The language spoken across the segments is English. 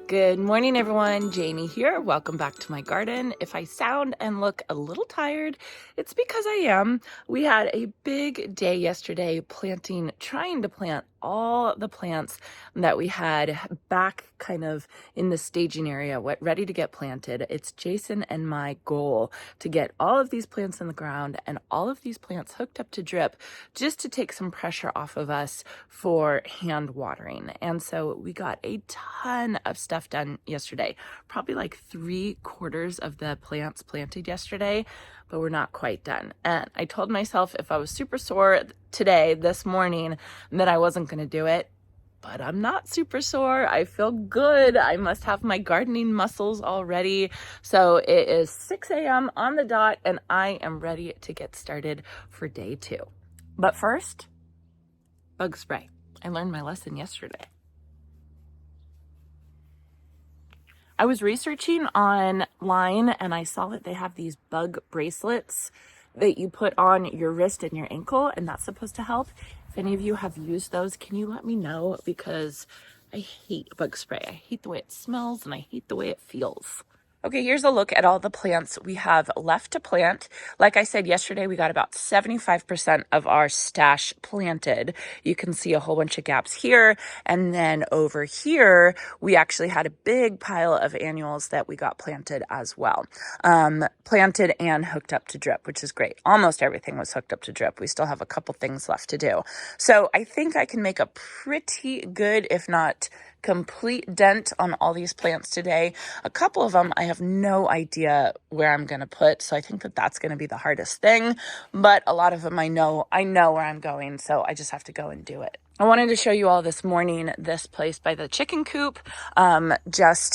Good morning, everyone. Janey here. Welcome back to my garden. If I sound and look a little tired, it's because I am. We had a big day yesterday trying to plant all the plants that we had back kind of in the staging area, ready to get planted. It's Jason and my goal to get all of these plants in the ground and all of these plants hooked up to drip just to take some pressure off of us for hand watering. And so we got a ton of stuff done yesterday, probably like 3/4 of the plants planted yesterday, but we're not quite done. And I told myself if I was super sore this morning, that I wasn't going to do it. But I'm not super sore. I feel good. I must have my gardening muscles already. So it is 6 a.m. on the dot, and I am ready to get started for day 2. But first, bug spray. I learned my lesson yesterday. I was researching online and I saw that they have these bug bracelets that you put on your wrist and your ankle, and that's supposed to help. If any of you have used those, can you let me know? Because I hate bug spray. I hate the way it smells and I hate the way it feels. Okay, here's a look at all the plants we have left to plant. Like I said yesterday, we got about 75% of our stash planted. You can see a whole bunch of gaps here. And then over here, we actually had a big pile of annuals that we got planted as well. Planted and hooked up to drip, which is great. Almost everything was hooked up to drip. We still have a couple things left to do. So I think I can make a pretty good, if not complete dent on all these plants today. A couple of them I have no idea where I'm going to put, so I think that that's going to be the hardest thing, but a lot of them I know where I'm going, so I just have to go and do it. I wanted to show you all this morning, this place by the chicken coop. I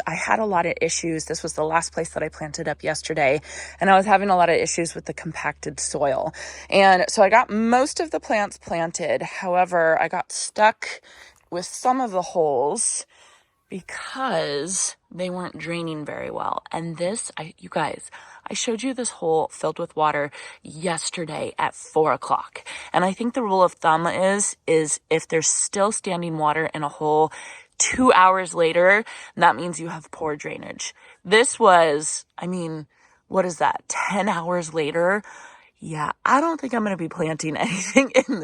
had a lot of issues. This was the last place that I planted up yesterday, and I was having a lot of issues with the compacted soil. And so I got most of the plants planted. However, I got stuck with some of the holes because they weren't draining very well. And you guys, I showed you this hole filled with water yesterday at 4 o'clock. And I think the rule of thumb is if there's still standing water in a hole 2 hours later, that means you have poor drainage. This was, what is that? 10 hours later? Yeah, I don't think I'm going to be planting anything in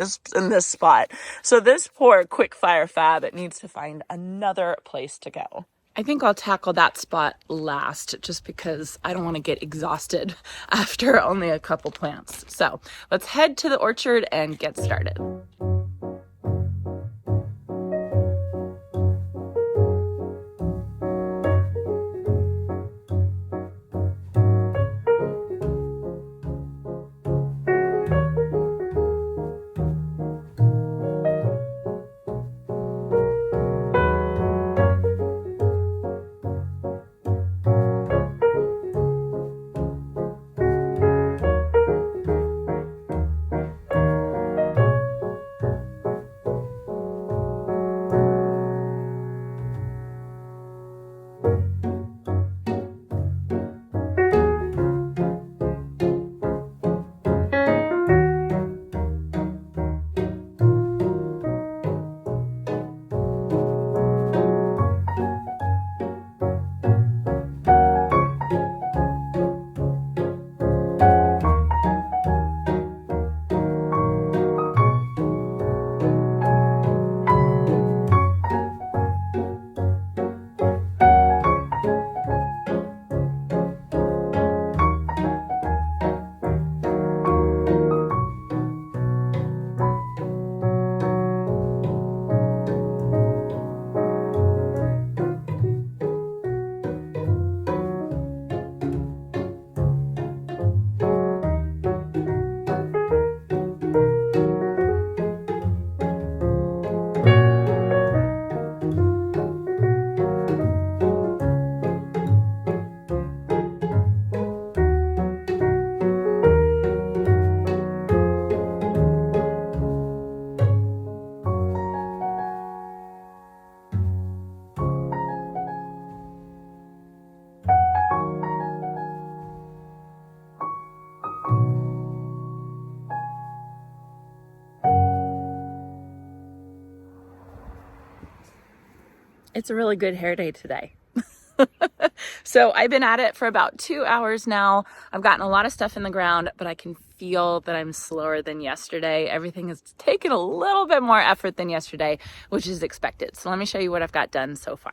this spot. So this poor quick fire fab, it needs to find another place to go. I think I'll tackle that spot last just because I don't want to get exhausted after only a couple plants. So let's head to the orchard and get started. It's a really good hair day today. So I've been at it for about 2 hours now. I've gotten a lot of stuff in the ground, but I can feel that I'm slower than yesterday. Everything has taken a little bit more effort than yesterday, which is expected. So let me show you what I've got done so far.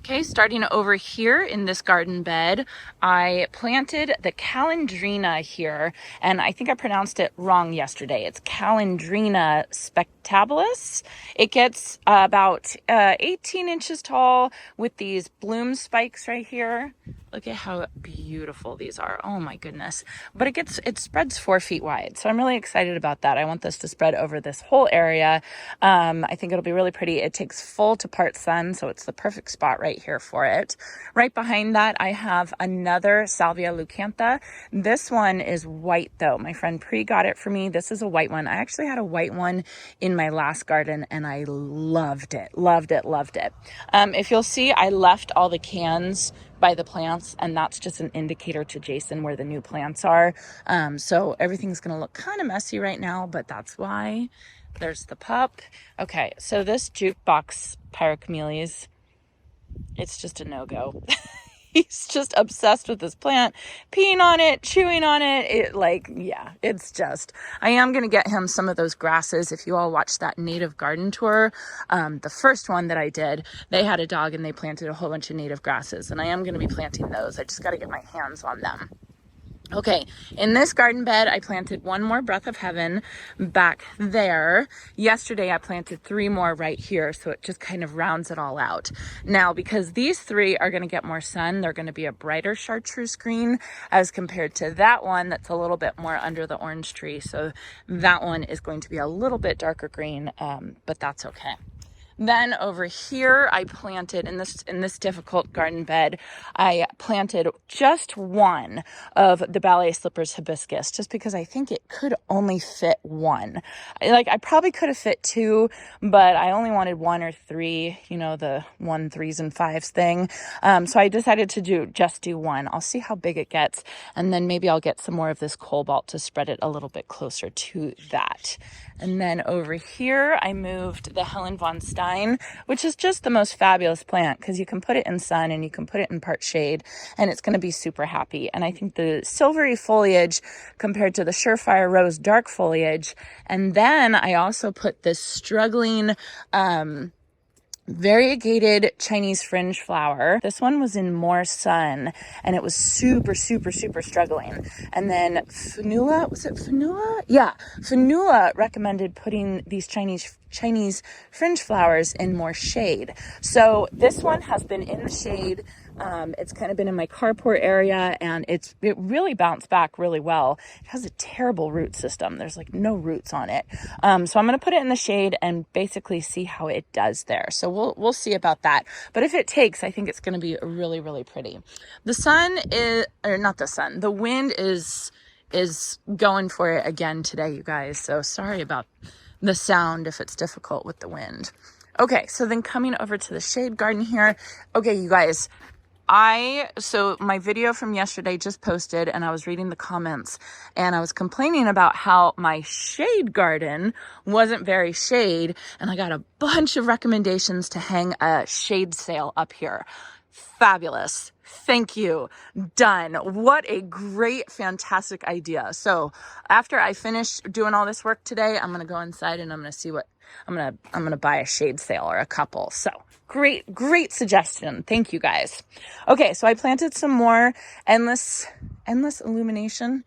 Okay, starting over here in this garden bed, I planted the Calendrina here, and I think I pronounced it wrong yesterday. It's Calendrina spectabilis. It gets about 18 inches tall with these bloom spikes right here. Look at how beautiful these are. Oh my goodness. But it spreads 4 feet wide. So I'm really excited about that. I want this to spread over this whole area. I think it'll be really pretty. It takes full to part sun, so it's the perfect spot right here for it. Right behind that, I have another Salvia leucantha. This one is white though. My friend Pre got it for me. This is a white one. I actually had a white one in my last garden and I loved it. Loved it, loved it. If you'll see, I left all the cans by the plants, and that's just an indicator to Jason where the new plants are. So everything's gonna look kind of messy right now, but that's why. There's the pup. Okay, so this jukebox Pyrocomelias, it's just a no-go. He's just obsessed with this plant, peeing on it, chewing on it. It's just, I am going to get him some of those grasses. If you all watched that native garden tour, the first one that I did, they had a dog and they planted a whole bunch of native grasses, and I am going to be planting those. I just got to get my hands on them. Okay, in this garden bed, I planted one more breath of heaven back there. Yesterday, I planted 3 more right here, so it just kind of rounds it all out. Now, because these 3 are going to get more sun, they're going to be a brighter chartreuse green as compared to that one that's a little bit more under the orange tree. So that one is going to be a little bit darker green, but that's okay. Then over here, I planted in this difficult garden bed, I planted just one of the ballet slippers hibiscus, just because I think it could only fit one. I probably could have fit 2, but I only wanted 1 or 3, you know, the 1, 3s and 5s thing. So I decided to just do 1. I'll see how big it gets, and then maybe I'll get some more of this cobalt to spread it a little bit closer to that. And then over here, I moved the Helen von Stein, which is just the most fabulous plant because you can put it in sun and you can put it in part shade, and it's going to be super happy. And I think the silvery foliage compared to the Surefire Rose dark foliage. And then I also put this struggling, variegated Chinese fringe flower. This one was in more sun and it was super struggling. And then Fanula, was it Fanula? Yeah, Fanula recommended putting these Chinese fringe flowers in more shade. So this one has been in the shade. It's kind of been in my carport area, and it really bounced back really well. It has a terrible root system. There's like no roots on it. So I'm going to put it in the shade and basically see how it does there. So we'll see about that. But if it takes, I think it's going to be really pretty. The wind is going for it again today, you guys. So sorry about the sound if it's difficult with the wind. Okay, so then coming over to the shade garden here. Okay, you guys, so my video from yesterday just posted, and I was reading the comments, and I was complaining about how my shade garden wasn't very shade, and I got a bunch of recommendations to hang a shade sail up here. Fabulous. Thank you. Done. What a great, fantastic idea. So after I finish doing all this work today, I'm going to go inside and I'm going to see what I'm going to buy a shade sail or a couple. So great suggestion. Thank you guys. Okay. So I planted some more endless illumination.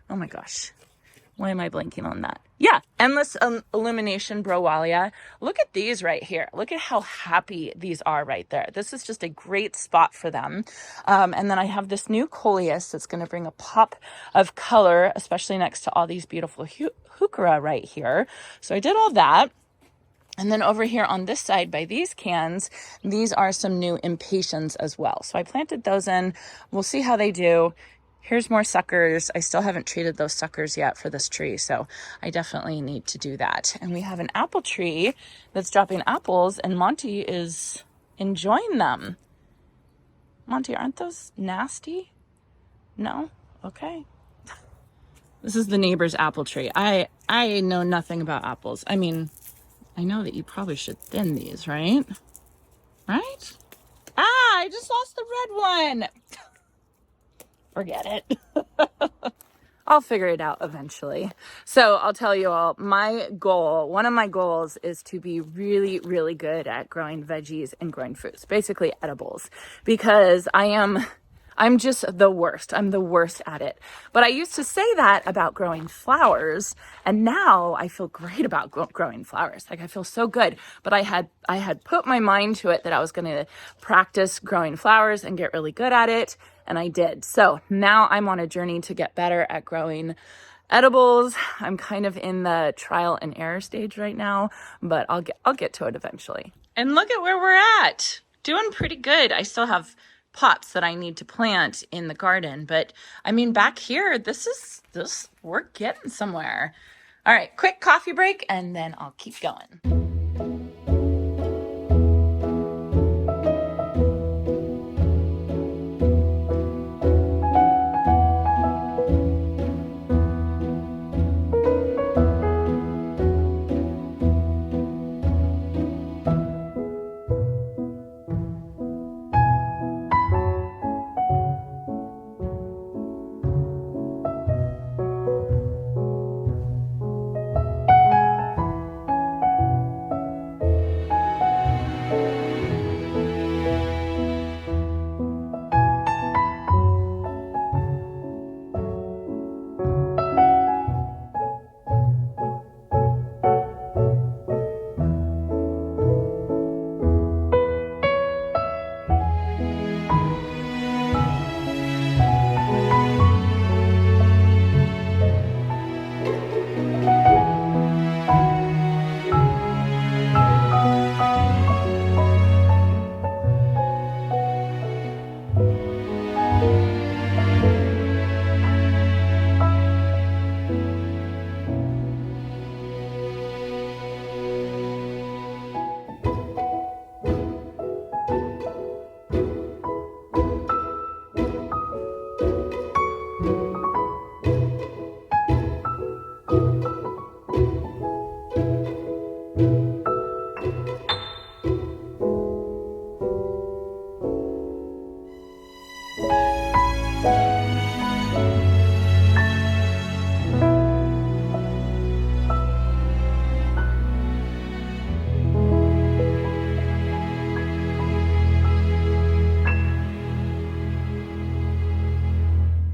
Oh my gosh. Why am I blanking on that? Yeah, endless illumination Browalia. Look at these right here. Look at how happy these are right there. This is just a great spot for them. And then I have this new coleus that's going to bring a pop of color, especially next to all these beautiful heuchera right here. So I did all that. And then over here on this side by these cans, these are some new impatiens as well. So I planted those in. We'll see how they do. Here's more suckers. I still haven't treated those suckers yet for this tree, so I definitely need to do that. And we have an apple tree that's dropping apples, and Monty is enjoying them. Monty, aren't those nasty? No? Okay. This is the neighbor's apple tree. I know nothing about apples. I mean, I know that you probably should thin these, right? Right? Ah, I just lost the red one. Forget it. I'll figure it out eventually. So I'll tell you all, one of my goals is to be really, really good at growing veggies and growing fruits, basically edibles, because I'm just the worst. I'm the worst at it. But I used to say that about growing flowers, and now I feel great about growing flowers. Like I feel so good. But I had put my mind to it that I was going to practice growing flowers and get really good at it, and I did. So now I'm on a journey to get better at growing edibles. I'm kind of in the trial and error stage right now, but I'll get to it eventually. And look at where we're at. Doing pretty good. I still have pots that I need to plant in the garden, but I mean back here, we're getting somewhere. All right, quick coffee break and then I'll keep going.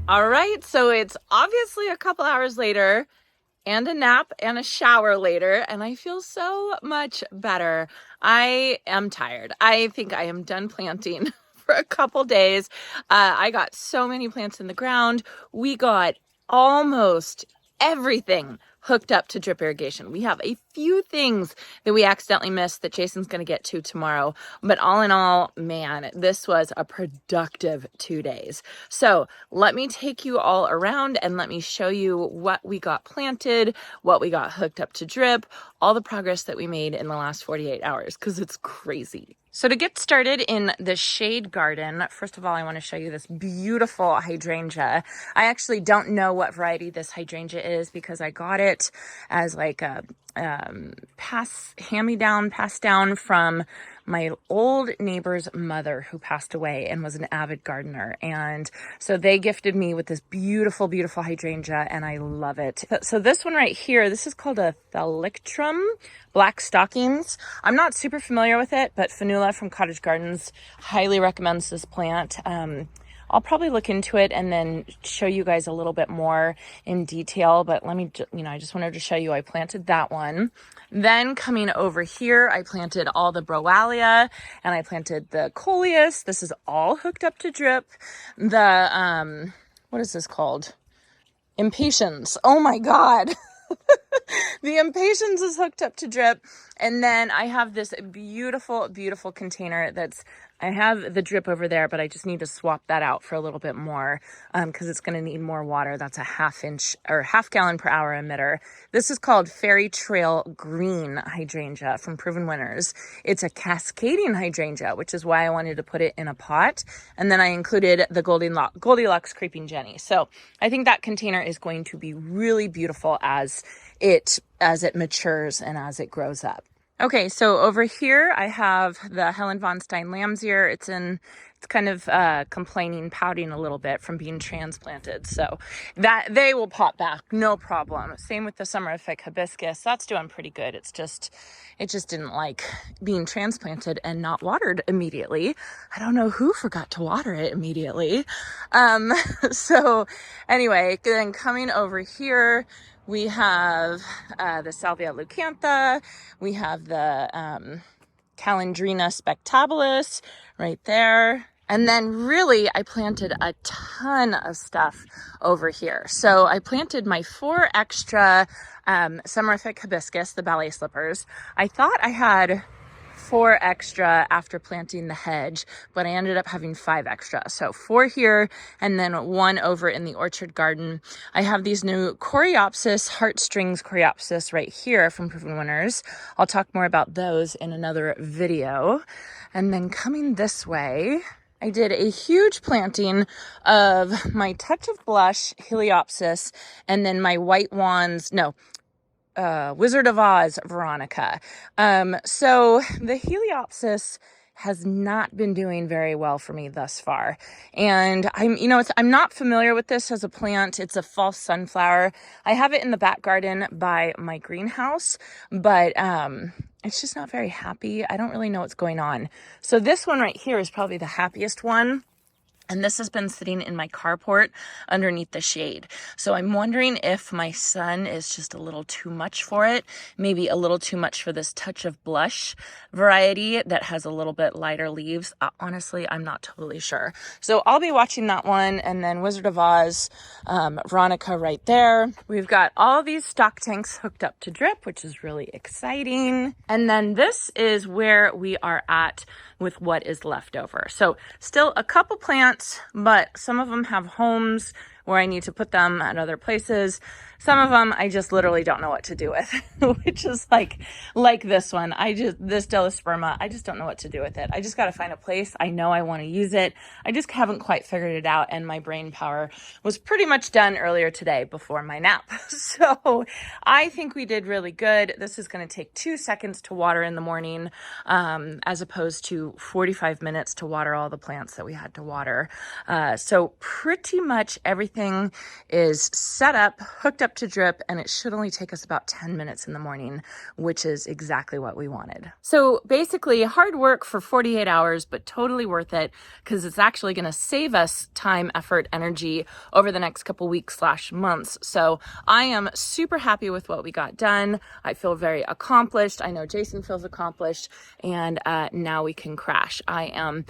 All right, so it's obviously a couple hours later and a nap and a shower later, and I feel so much better. I am tired. I think I am done planting for a couple days. I got so many plants in the ground. We got almost everything hooked up to drip irrigation. We have a few things that we accidentally missed that Jason's going to get to tomorrow. But all in all, man, this was a productive 2 days. So let me take you all around and let me show you what we got planted, what we got hooked up to drip, all the progress that we made in the last 48 hours, because it's crazy. So to get started in the shade garden, first of all, I want to show you this beautiful hydrangea. I actually don't know what variety this hydrangea is because I got it as like a passed down from my old neighbor's mother who passed away and was an avid gardener. And so they gifted me with this beautiful, beautiful hydrangea, and I love it. So this one right here, this is called a Thalictrum Black Stockings. I'm not super familiar with it, but Fanula from Cottage Gardens highly recommends this plant. I'll probably look into it and then show you guys a little bit more in detail, but let me, I just wanted to show you I planted that one. Then coming over here, I planted all the Broalia and I planted the Coleus. This is all hooked up to drip. The, what is this called? Impatiens. Oh my God. The Impatiens is hooked up to drip. And then I have this beautiful, beautiful container I have the drip over there, but I just need to swap that out for a little bit more because it's going to need more water. That's a half gallon per hour emitter. This is called Fairy Trail Green Hydrangea from Proven Winners. It's a cascading hydrangea, which is why I wanted to put it in a pot. And then I included the Goldilocks Creeping Jenny. So I think that container is going to be really beautiful as it matures and as it grows up. Okay, so over here I have the Helen von Stein lamb's ear. It's kind of complaining, pouting a little bit from being transplanted. So that they will pop back, no problem. Same with the sumerific hibiscus. That's doing pretty good. It just didn't like being transplanted and not watered immediately. I don't know who forgot to water it immediately. So anyway, then coming over here, we have the Salvia leucantha. We have the Calendrina spectabilis right there. And then really I planted a ton of stuff over here. So I planted my 4 extra sumerific hibiscus, the ballet slippers. I thought I had 4 extra after planting the hedge, but I ended up having 5 extra. So 4 here and then 1 over in the orchard garden. I have these new Coreopsis, heartstrings Coreopsis right here from Proven Winners. I'll talk more about those in another video. And then coming this way, I did a huge planting of my Touch of Blush Heliopsis and then my White Wands, Wizard of Oz Veronica. So the Heliopsis has not been doing very well for me thus far. And I'm not familiar with this as a plant. It's a false sunflower. I have it in the back garden by my greenhouse, but it's just not very happy. I don't really know what's going on. So this one right here is probably the happiest one. And this has been sitting in my carport underneath the shade. So I'm wondering if my sun is just a little too much for it. Maybe a little too much for this Touch of Blush variety that has a little bit lighter leaves. Honestly, I'm not totally sure. So I'll be watching that one. And then Wizard of Oz, Veronica right there. We've got all these stock tanks hooked up to drip, which is really exciting. And then this is where we are at with what is left over. So still a couple plants, but some of them have homes where I need to put them at other places. Some of them I just literally don't know what to do with, which is like this one. This Delosperma, I just don't know what to do with it. I just got to find a place. I know I want to use it. I just haven't quite figured it out. And my brain power was pretty much done earlier today before my nap. So I think we did really good. This is going to take 2 seconds to water in the morning, as opposed to 45 minutes to water all the plants that we had to water. So pretty much everything is set up, hooked up to drip, and it should only take us about 10 minutes in the morning, which is exactly what we wanted. So basically hard work for 48 hours, but totally worth it because it's actually going to save us time, effort, energy over the next couple weeks / months. So I am super happy with what we got done. I feel very accomplished. I know Jason feels accomplished, and now we can crash. I am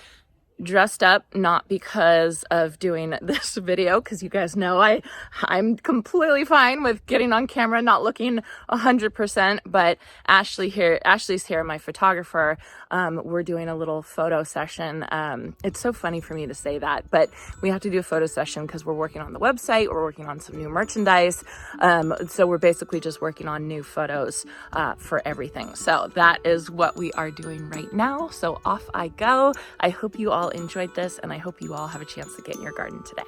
dressed up not because of doing this video, because you guys know I'm completely fine with getting on camera not looking 100%, but Ashley's here, my photographer. We're doing a little photo session. It's so funny for me to say that, but we have to do a photo session because we're working on the website, we're working on some new merchandise, so we're basically just working on new photos for everything. So that is what we are doing right now. So off I go. I hope you all enjoyed this, and I hope you all have a chance to get in your garden today.